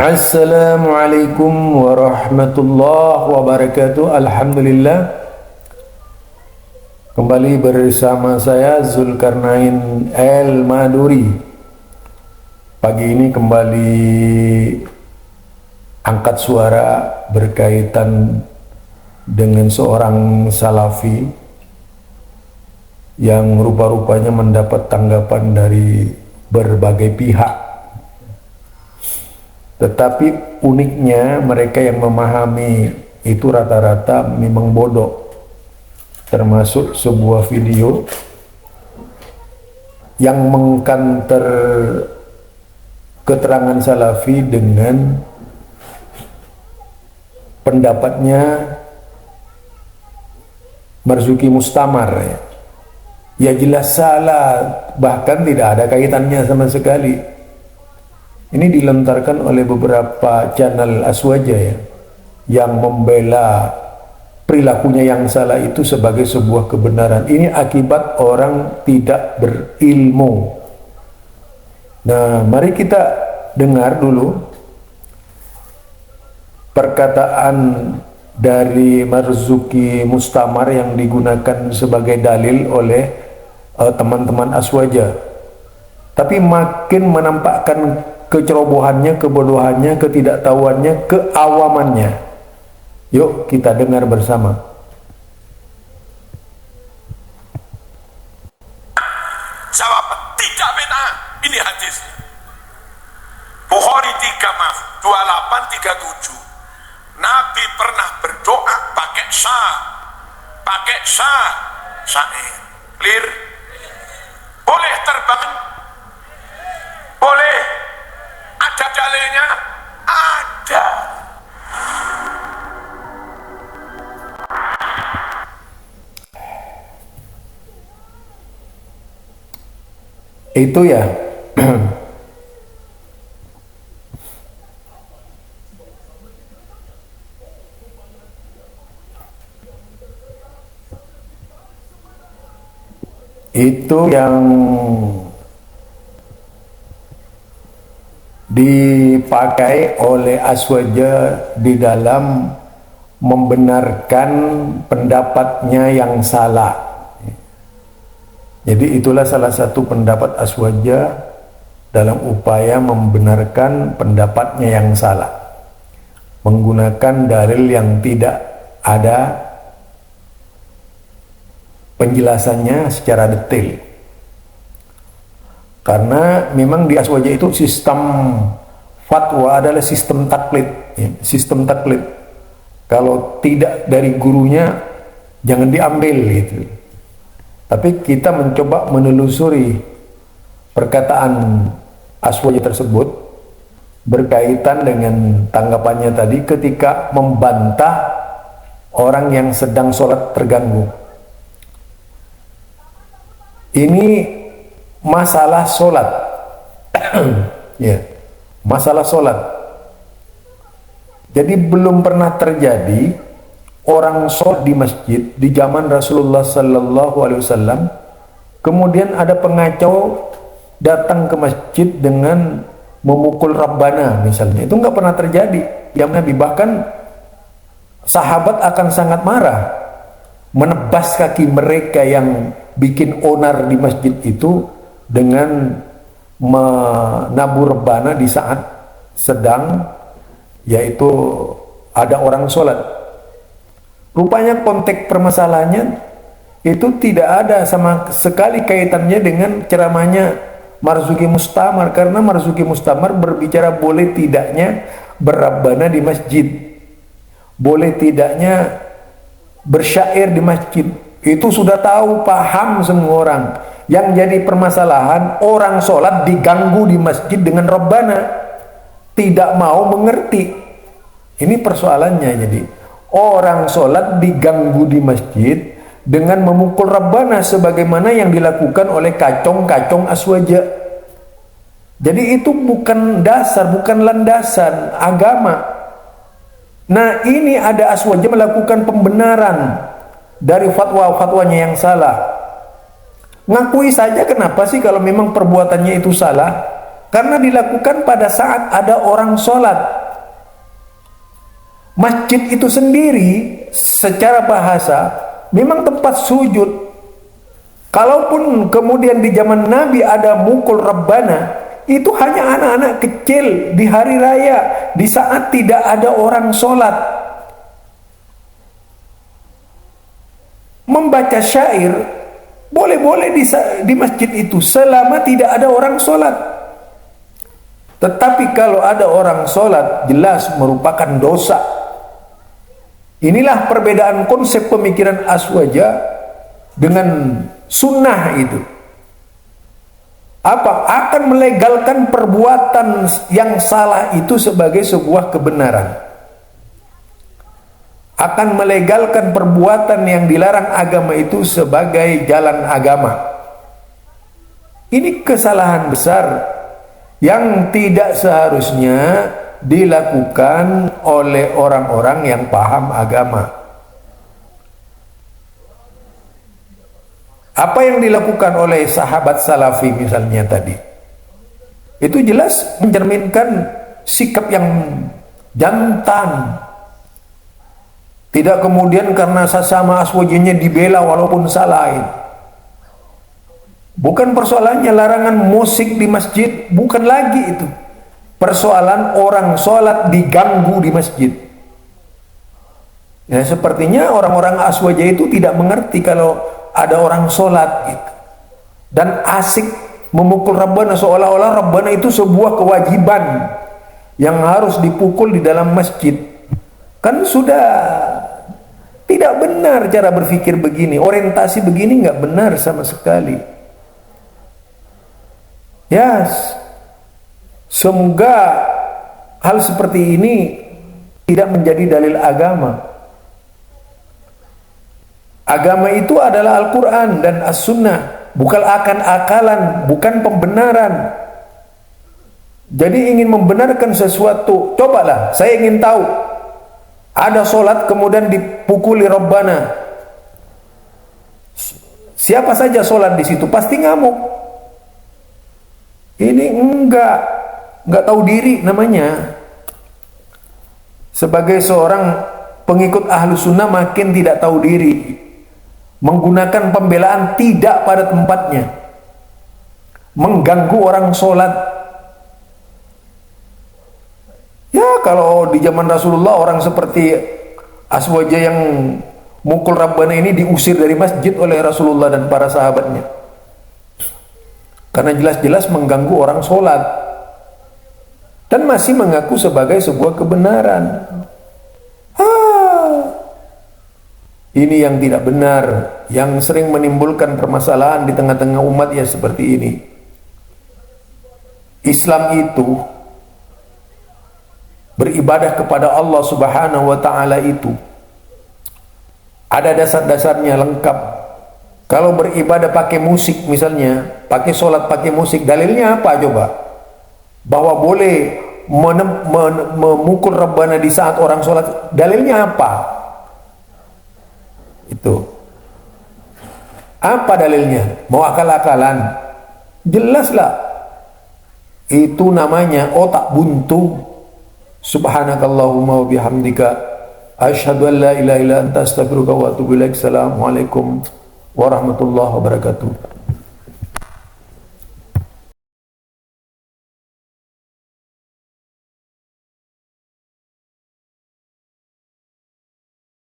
Assalamualaikum warahmatullahi wabarakatuh. Alhamdulillah, kembali bersama saya Zulkarnain El Maduri. Pagi ini kembali angkat suara berkaitan dengan seorang salafi yang rupa-rupanya mendapat tanggapan dari berbagai pihak. Tetapi uniknya mereka yang memahami itu rata-rata memang bodoh. Termasuk sebuah video yang mengkanter keterangan salafi dengan pendapatnya Marzuki Mustamar. Ya jelas salah, bahkan tidak ada kaitannya sama sekali. Ini dilontarkan oleh beberapa channel Aswaja yang membela perilakunya yang salah itu sebagai sebuah kebenaran. Ini akibat orang tidak berilmu. Nah, mari kita dengar dulu perkataan dari Marzuki Mustamar yang digunakan sebagai dalil oleh teman-teman Aswaja. Tapi makin menampakkan kecerobohannya, kebodohannya, ketidaktahuannya, keawamannya. Yuk kita dengar bersama. Jawab tidak beda. Ini hadis Bukhari 2837. Nabi pernah berdoa pakai syair. Clear? Boleh terbang? Boleh. Ada dalilnya? Ada. Itu ya. Itu yang dipakai oleh Aswaja di dalam membenarkan pendapatnya yang salah. Jadi itulah salah satu pendapat Aswaja dalam upaya membenarkan pendapatnya yang salah, menggunakan dalil yang tidak ada penjelasannya secara detail. Karena memang di Aswaja itu sistem fatwa adalah sistem taklid, sistem taklid. Kalau tidak dari gurunya jangan diambil gitu. Tapi kita mencoba menelusuri perkataan Aswaja tersebut berkaitan dengan tanggapannya tadi ketika membantah orang yang sedang sholat terganggu. Ini masalah sholat. Ya, masalah sholat. Jadi belum pernah terjadi orang sholat di masjid di zaman Rasulullah Sallallahu Alaihi Wasallam, kemudian ada pengacau datang ke masjid dengan memukul Rabbana misalnya. Itu nggak pernah terjadi yang Nabi. Bahkan sahabat akan sangat marah, menebas kaki mereka yang bikin onar di masjid itu dengan menabur rebana di saat sedang yaitu ada orang sholat. Rupanya konteks permasalahannya itu tidak ada sama sekali kaitannya dengan ceramahnya Marzuki Mustamar, karena Marzuki Mustamar berbicara boleh tidaknya berrabbana di masjid, boleh tidaknya bersyair di masjid. Itu sudah tahu, paham semua orang. Yang jadi permasalahan, orang sholat diganggu di masjid dengan Rabbana, tidak mau mengerti. Ini persoalannya. Jadi orang sholat diganggu di masjid dengan memukul Rabbana sebagaimana yang dilakukan oleh kacong-kacong Aswaja. Jadi itu bukan dasar, bukan landasan agama. Nah, ini ada Aswaja melakukan pembenaran dari fatwa-fatwanya yang salah. Ngakui saja, kenapa sih kalau memang perbuatannya itu salah? karena dilakukan pada saat ada orang sholat. Masjid itu sendiri secara bahasa memang tempat sujud. Kalaupun kemudian di zaman Nabi ada mukul Rabbana, itu hanya anak-anak kecil di hari raya, di saat tidak ada orang sholat. Membaca syair boleh-boleh di masjid itu selama tidak ada orang sholat. Tetapi kalau ada orang sholat, jelas merupakan dosa. Inilah perbedaan konsep pemikiran Aswaja dengan sunnah itu. Apa? Akan melegalkan perbuatan yang salah itu sebagai sebuah kebenaran. Akan melegalkan perbuatan yang dilarang agama itu sebagai jalan agama. Ini kesalahan besar yang tidak seharusnya dilakukan oleh orang-orang yang paham agama. Apa yang dilakukan oleh sahabat salafi misalnya tadi, itu jelas mencerminkan sikap yang jantan. Tidak kemudian karena sesama aswajinya dibela walaupun salah. Bukan persoalannya larangan musik di masjid, bukan lagi itu. Persoalan orang sholat diganggu di masjid. Ya, sepertinya orang-orang Aswaja itu tidak mengerti kalau ada orang sholat gitu. Dan asik memukul Rabbana seolah-olah Rabbana itu sebuah kewajiban yang harus dipukul di dalam masjid. Kan sudah tidak benar cara berpikir begini. Orientasi begini nggak benar sama sekali. Yes. Semoga hal seperti ini tidak menjadi dalil agama. Agama itu adalah Al-Quran dan As-Sunnah, bukan akal-akalan, bukan pembenaran. Jadi ingin membenarkan sesuatu, cobalah, saya ingin tahu. Ada sholat kemudian dipukuli Rabbana. Siapa saja sholat di situ pasti ngamuk. Ini enggak tahu diri namanya. Sebagai seorang pengikut ahlu sunnah makin tidak tahu diri, menggunakan pembelaan tidak pada tempatnya, mengganggu orang sholat. Ya kalau di zaman Rasulullah orang seperti Aswaja yang mukul Rabbana ini diusir dari masjid oleh Rasulullah dan para sahabatnya, karena jelas-jelas mengganggu orang sholat dan masih mengaku sebagai sebuah kebenaran. Ini yang tidak benar, yang sering menimbulkan permasalahan di tengah-tengah umat ya seperti ini. Islam itu beribadah kepada Allah Subhanahu wa taala itu ada dasar-dasarnya lengkap. Kalau beribadah pakai musik misalnya, pakai sholat pakai musik, dalilnya apa coba? Bahwa boleh memukul Rabbana di saat orang sholat, dalilnya apa? Itu apa dalilnya? Mau akal-akalan? Jelaslah. Itu namanya otak buntu. Subhanakallahumma wa bihamdika asyhadu an la ilaha illa anta astaghfiruka wa atubu ilaik. Assalamualaikum warahmatullahi wabarakatuh.